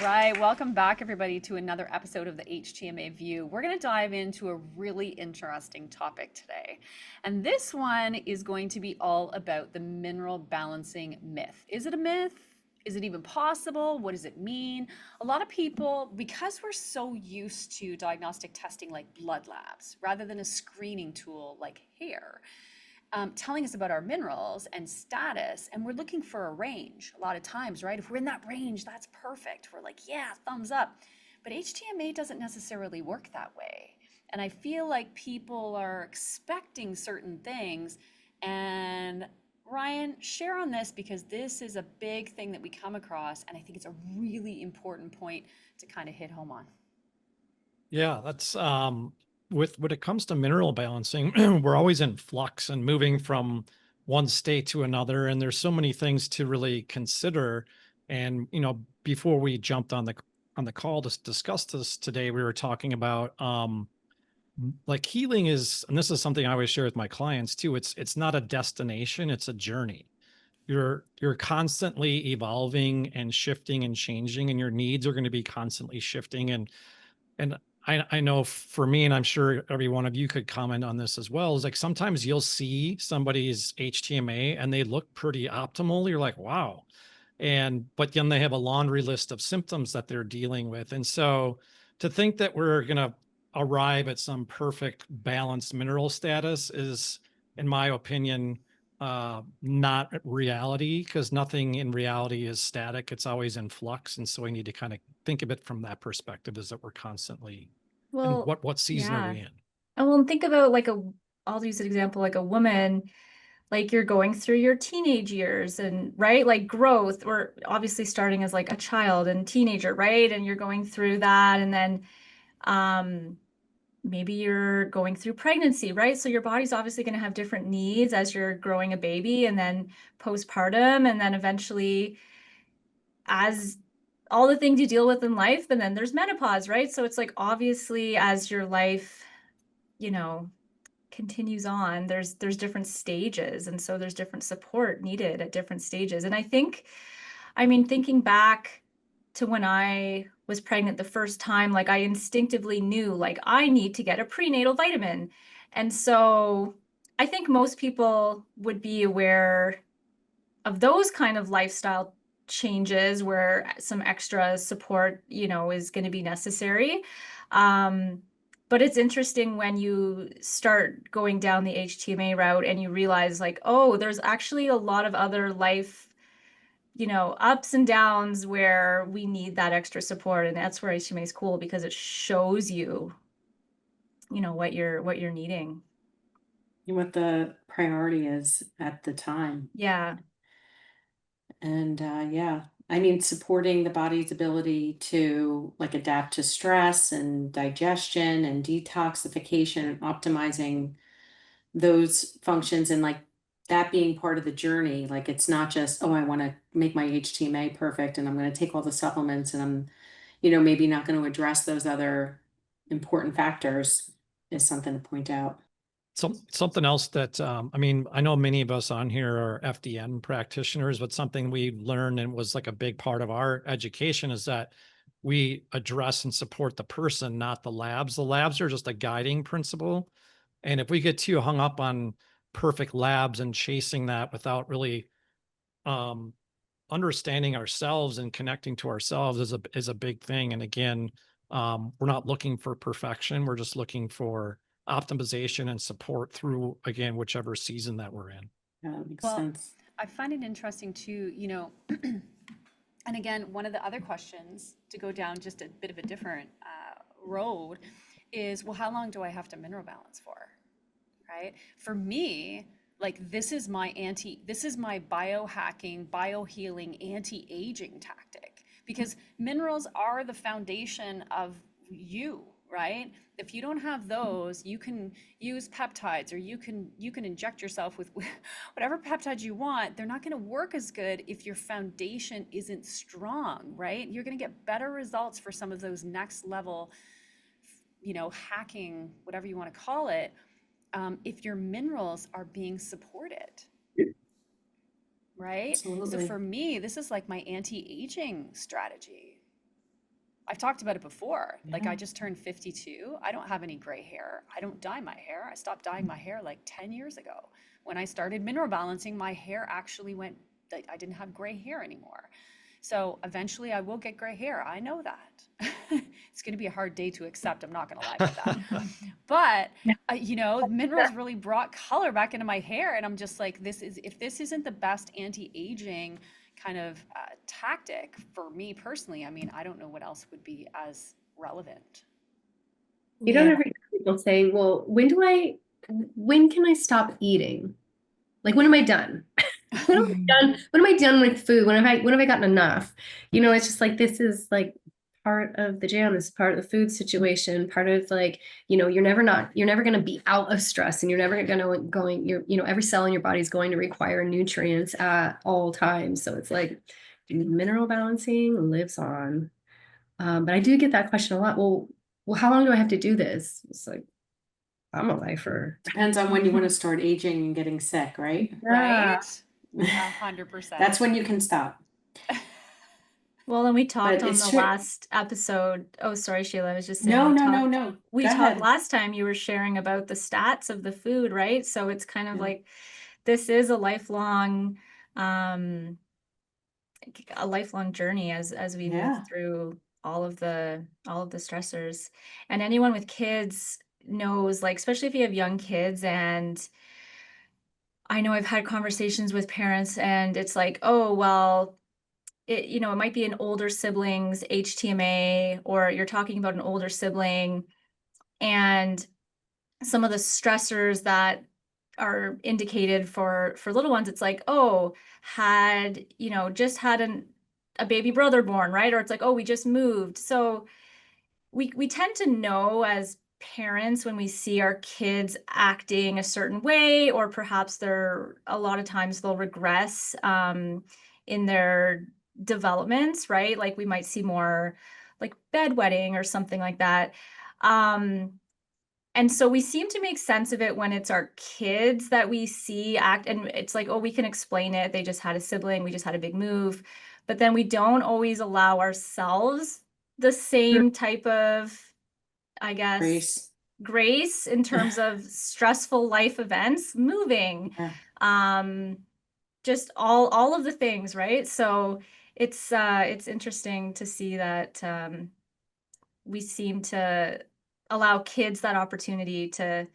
right, welcome back everybody to another episode of the HTMA View. We're going to dive into a really interesting topic today. And this one is going to be all about the mineral balancing myth. Is it a myth? Is it even possible? What does it mean? A lot of people, because we're so used to diagnostic testing like blood labs rather than a screening tool like hair, telling us about our minerals and status, and we're looking for a range a lot of times, right? If we're in that range, that's perfect. We're like, yeah, thumbs up. But HTMA doesn't necessarily work that way. And I feel like people are expecting certain things. And Ryan, share on this because this is a big thing that we come across. And I think it's a really important point to kind of hit home on. Yeah, that's with when it comes to mineral balancing, we're always in flux and moving from one state to another, and there's so many things to really consider. And before we jumped on the call to discuss this today, we were talking about like healing is, and this is something I always share with my clients too. It's not a destination, it's a journey. You're constantly evolving and shifting and changing, and your needs are going to be constantly shifting and I know for me, and I'm sure every one of you could comment on this as well, is like sometimes you'll see somebody's HTMA and they look pretty optimal. You're like, wow. But then they have a laundry list of symptoms that they're dealing with. And so to think that we're going to arrive at some perfect balanced mineral status is, in my opinion, not reality, because nothing in reality is static. It's always in flux. And so we need to kind of think of it from that perspective, is that we're constantly, and Well, what season are yeah. we in? And think about I'll use an example like a woman, like you're going through your teenage years and right, like growth, or obviously starting as like a child and teenager, right? And you're going through that, and then um maybe you're going through pregnancy, right? So your body's obviously going to have different needs as you're growing a baby, and then postpartum, and then eventually as all the things you deal with in life, and then there's menopause, right? So it's like obviously as your life, you know, continues on, there's different stages, and so there's different support needed at different stages. And I mean, thinking back to when I was pregnant the first time, like I instinctively knew like I need to get a prenatal vitamin. And so I think most people would be aware of those kind of lifestyle changes where some extra support, is going to be necessary. Um, but it's interesting when you start going down the HTMA route and you realize like, oh, there's actually a lot of other life, ups and downs where we need that extra support. And that's where HTMA is cool because it shows you, what you're needing. What the priority is at the time. Yeah. And yeah, I mean, supporting the body's ability to like adapt to stress and digestion and detoxification and optimizing those functions and like that being part of the journey. Like it's not just, oh, I want to make my HTMA perfect and I'm going to take all the supplements and I'm, maybe not going to address those other important factors is something to point out. Something else that I mean, I know many of us on here are FDN practitioners, but something we learned and was like a big part of our education is that we address and support the person, not the labs. The labs are just a guiding principle. And if we get too hung up on perfect labs and chasing that without really um, understanding ourselves and connecting to ourselves is a big thing. And again, we're not looking for perfection. We're just looking for optimization and support through, again, whichever season that we're in. Yeah, that makes Well, sense. I find it interesting too, and again, one of the other questions to go down just a bit of a different road is, well, how long do I have to mineral balance for? Right? For me, like this is my biohacking, biohealing, anti-aging tactic because minerals are the foundation of you, right? If you don't have those, you can use peptides or you can inject yourself with whatever peptides you want. They're not going to work as good if your foundation isn't strong, right? You're going to get better results for some of those next level, hacking, whatever you want to call it, if your minerals are being supported, right? So Absolutely. for me, this is like my anti-aging strategy. I've talked about it before. Like Yeah. I just turned 52. I don't have any gray hair. I don't dye my hair. I stopped dyeing my hair like 10 years ago. When I started mineral balancing, my hair actually went, like I didn't have gray hair anymore. So eventually I will get gray hair. I know that. It's going to be a hard day to accept. I'm not going to lie about that. But you know, minerals really brought color back into my hair, and I'm just like, this is, if this isn't the best anti-aging kind of tactic for me personally, I mean, I don't know what else would be as relevant. You don't Yeah. ever hear people saying, well, when can I stop eating? Like, when am I done? When am I done? When am I done with food? When have I gotten enough? You know, it's just like, this is like part of the jam. This is part of the food situation, part of like, you're never going to be out of stress, and you're never every cell in your body is going to require nutrients at all times. So it's like, mineral balancing lives on. But I do get that question a lot. Well, how long do I have to do this? It's like, I'm a lifer. Depends on when you want to start aging and getting sick, right? Yeah. Right? 100%. That's when you can stop. Well, and we talked But on it's the true. last episode. Oh, sorry, Sheila. I was just saying No, we no, no, talked no. we Go talked ahead. last time you were sharing about the stats of the food, right? So it's kind of Yeah. like this is um a lifelong journey as we move Yeah. through all of the stressors. And anyone with kids knows, like, especially if you have young kids, and I know I've had conversations with parents, and it's like, oh, well, it might be an older sibling's HTMA, or you're talking about an older sibling, and some of the stressors that are indicated for little ones. It's like, oh, just had a baby brother born, right? Or it's like, oh, we just moved. So we tend to know as parents when we see our kids acting a certain way, or perhaps a lot of times they'll regress in their developments, right? Like we might see more like bedwetting or something like that. Um, and so we seem to make sense of it when it's our kids that we see act, and it's like, oh, we can explain it. They just had a sibling, we just had a big move. But then we don't always allow ourselves the same type of, I guess, Grace. grace in terms of stressful life events, moving, Yeah. just all of the things, right? So it's interesting to see that we seem to allow kids that opportunity to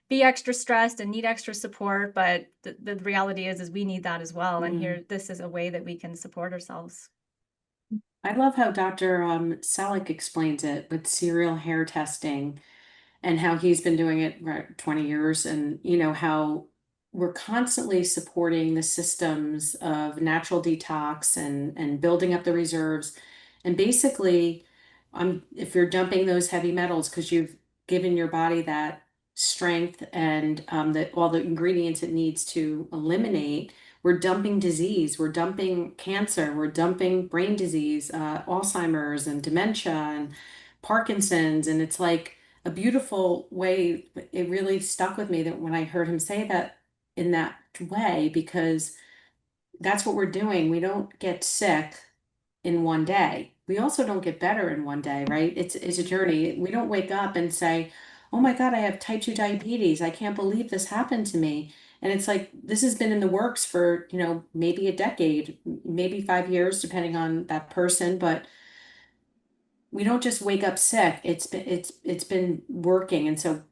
be extra stressed and need extra support, but the reality is we need that as well. And here, this is a way that we can support ourselves. I love how Dr. Selleck explains it with serial hair testing, and how he's been doing it for 20 years, and how we're constantly supporting the systems of natural detox and building up the reserves. And basically, if you're dumping those heavy metals because you've given your body that strength and all the ingredients it needs to eliminate, we're dumping disease, we're dumping cancer, we're dumping brain disease, Alzheimer's and dementia and Parkinson's. And it's like a beautiful way. It really stuck with me that when I heard him say that in that way, because that's what we're doing. We don't get sick in one day. We also don't get better in one day, right? It's a journey. We don't wake up and say, "Oh my God, I have type 2 diabetes. I can't believe this happened to me." And it's like this has been in the works for, maybe a decade, maybe 5 years, depending on that person, but we don't just wake up sick. It's been working, and so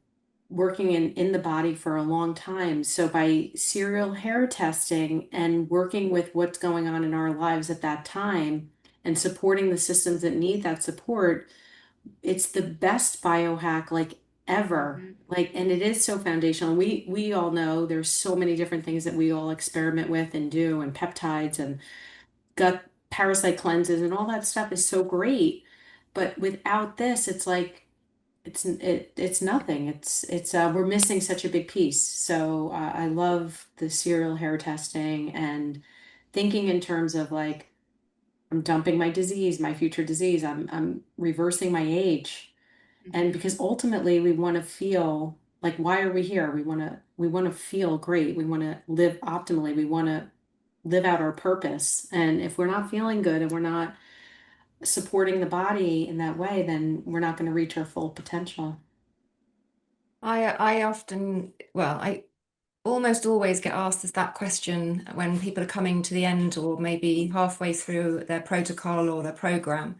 working in the body for a long time. So by serial hair testing and working with what's going on in our lives at that time and supporting the systems that need that support, it's the best biohack like ever. Mm-hmm. Like, and it is so foundational. We all know there's so many different things that we all experiment with and do, and peptides and gut parasite cleanses and all that stuff is so great. But without this, it's like it's nothing. It's we're missing such a big piece. So I love the serial hair testing and thinking in terms of like I'm dumping my disease, my future disease. I'm reversing my age. And Mm-hmm. because ultimately we want to feel like, why are we here? We want to feel great. We want to live optimally. We want to live out our purpose. And if we're not feeling good and we're not supporting the body in that way, then we're not going to reach our full potential. I often, well, I almost always get asked that question when people are coming to the end or maybe halfway through their protocol or their program.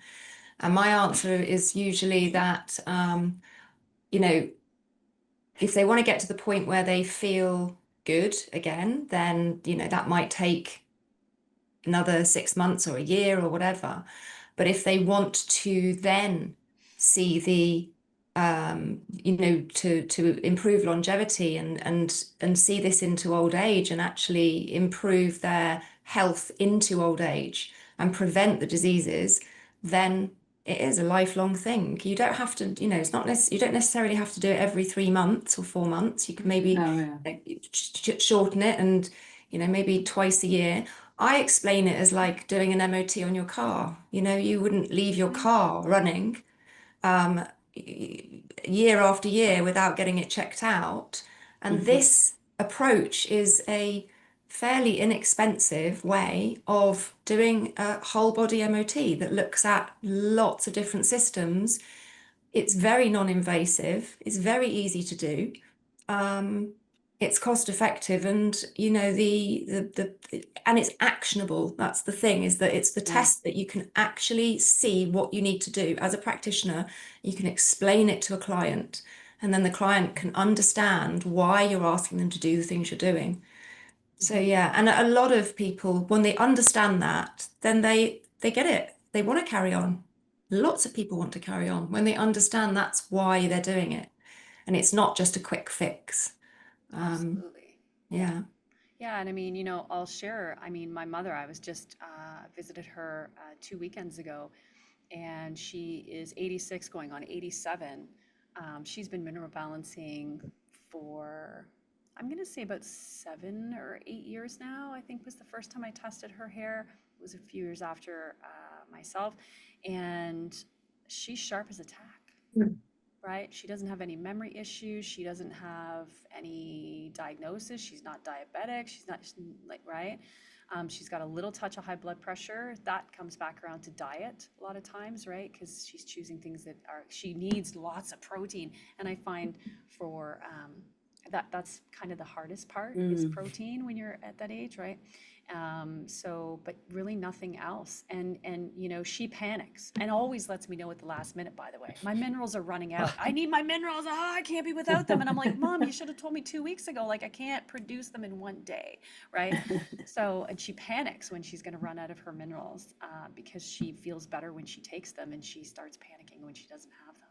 And my answer is usually that, you know, if they want to get to the point where they feel good again, then, you know, that might take another 6 months or a year or whatever. But if they want to then see the you know, to improve longevity and see this into old age and actually improve their health into old age and prevent the diseases, then it is a lifelong thing. You don't have to, you know, it's not you don't necessarily have to do it every 3 months or 4 months. You could maybe shorten it and, you know, maybe twice a year. I explain it as like doing an MOT on your car. You know, you wouldn't leave your car running year after year without getting it checked out. And this approach is a fairly inexpensive way of doing a whole body MOT that looks at lots of different systems. It's very non-invasive. It's very easy to do. It's cost effective, and you know and it's actionable. That's the thing, is that it's the test that you can actually see what you need to do as a practitioner. You can explain it to a client, and then the client can understand why you're asking them to do the things you're doing. So yeah, and a lot of people, when they understand that, then they get it. They want to carry on. Lots of people want to carry on when they understand that's why they're doing it, and it's not just a quick fix. Absolutely. Yeah. Yeah, and I mean, I'll share. I mean, my mother, I was just visited her 2 weekends ago, and she is 86 going on 87. She's been mineral balancing for, I'm going to say about 7 or 8 years now, I think was the first time I tested her hair. It was a few years after myself. And she's sharp as a tack, right? She doesn't have any memory issues. She doesn't have any diagnosis. She's not diabetic. She's not like, right? She's got a little touch of high blood pressure. That comes back around to diet a lot of times, right? Because she's choosing things that she needs lots of protein. And I find for that's kind of the hardest part is protein when you're at that age, right? But really nothing else. And she panics and always lets me know at the last minute, by the way, my minerals are running out. I need my minerals. Oh, I can't be without them. And I'm like, Mom, you should have told me 2 weeks ago. Like, I can't produce them in one day, right? And she panics when she's going to run out of her minerals because she feels better when she takes them, and she starts panicking when she doesn't have them.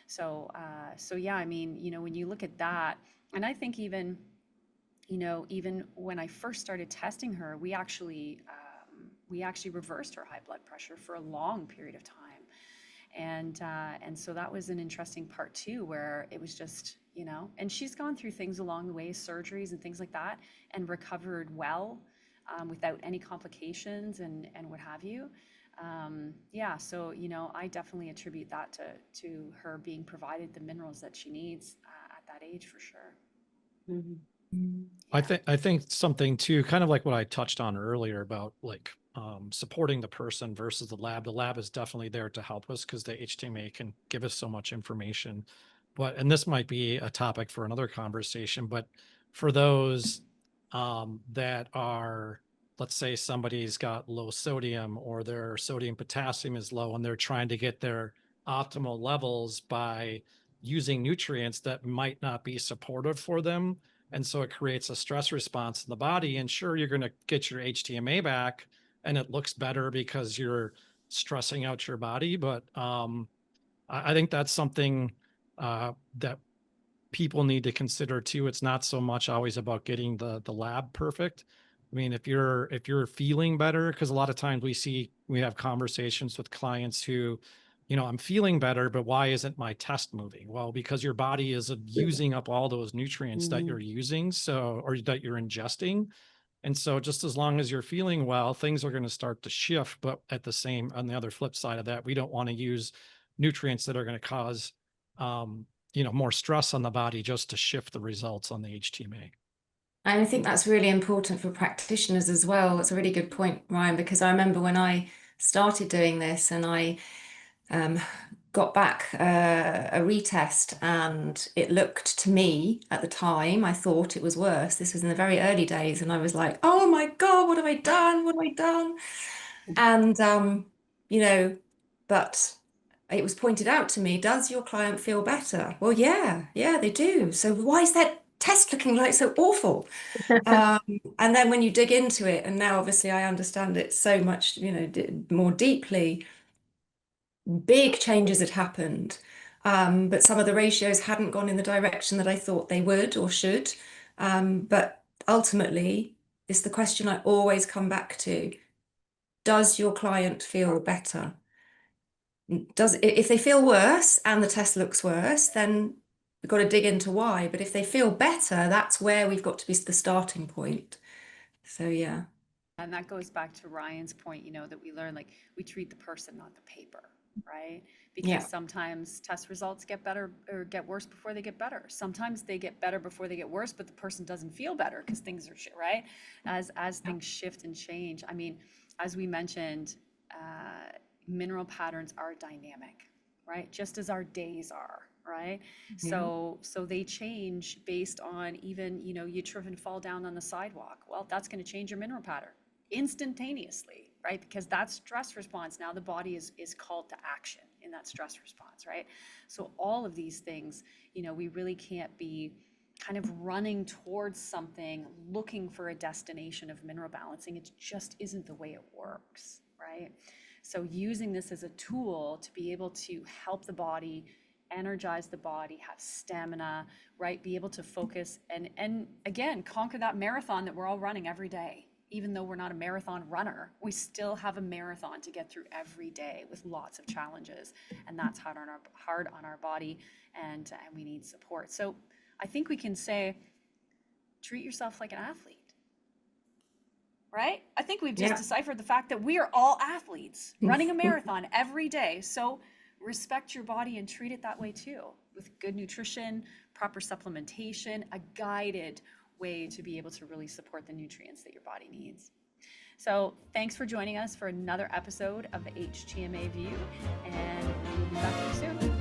So yeah, I mean, when you look at that, and I think even when I first started testing her, we actually reversed her high blood pressure for a long period of time. And so that was an interesting part too, where it was just, and she's gone through things along the way, surgeries and things like that, and recovered well, without any complications and what have you. Yeah, so, I definitely attribute that to her being provided the minerals that she needs at that age for sure. I think something too, kind of like what I touched on earlier about like supporting the person versus the lab. The lab is definitely there to help us because the HTMA can give us so much information. And this might be a topic for another conversation, but for those that are, let's say somebody's got low sodium or their sodium potassium is low and they're trying to get their optimal levels by using nutrients that might not be supportive for them. And so it creates a stress response in the body. And sure, you're going to get your HTMA back and it looks better because you're stressing out your body. But I think that's something that people need to consider too. It's not so much always about getting the lab perfect. I mean, if you're feeling better, because a lot of times we have conversations with clients who, I'm feeling better, but why isn't my test moving? Well, because your body is using up all those nutrients that you're using, or that you're ingesting. And so just as long as you're feeling well, things are going to start to shift. But on the other flip side of that, we don't want to use nutrients that are going to cause, more stress on the body just to shift the results on the HTMA. And I think that's really important for practitioners as well. That's a really good point, Ryan, because I remember when I started doing this, and I got back a retest, and it looked to me at the time, I thought it was worse. This was in the very early days, and I was like, oh my God, what have I done? What have I done? And but it was pointed out to me, does your client feel better? Well, yeah, they do. So why is that test looking like so awful? And then when you dig into it, and now obviously I understand it so much, more deeply, big changes had happened. But some of the ratios hadn't gone in the direction that I thought they would or should. But ultimately, it's the question I always come back to. Does your client feel better? If they feel worse and the test looks worse, then we've got to dig into why. But if they feel better, that's where we've got to be the starting point. So yeah. And that goes back to Ryan's point, that we learn, like, we treat the person, not the paper, right? Because Yeah. sometimes test results get better or get worse before they get better. Sometimes they get better before they get worse, but the person doesn't feel better because things are shit, right? As things shift and change. I mean, as we mentioned, mineral patterns are dynamic, right? Just as our days are, right? So they change based on, even, you trip and fall down on the sidewalk. Well, that's going to change your mineral pattern instantaneously, right? Because that stress response, now the body is called to action in that stress response, right? So all of these things, we really can't be kind of running towards something, looking for a destination of mineral balancing. It just isn't the way it works, right? So using this as a tool to be able to help the body, energize the body, have stamina, right? Be able to focus and again, conquer that marathon that we're all running every day. Even though we're not a marathon runner, we still have a marathon to get through every day with lots of challenges. And that's hard on our body, and we need support. So I think we can say, treat yourself like an athlete. Right? I think we've just deciphered the fact that we are all athletes running a marathon every day. So respect your body and treat it that way too, with good nutrition, proper supplementation, a guided way to be able to really support the nutrients that your body needs. So thanks for joining us for another episode of the HTMA View, and we'll be back with you soon.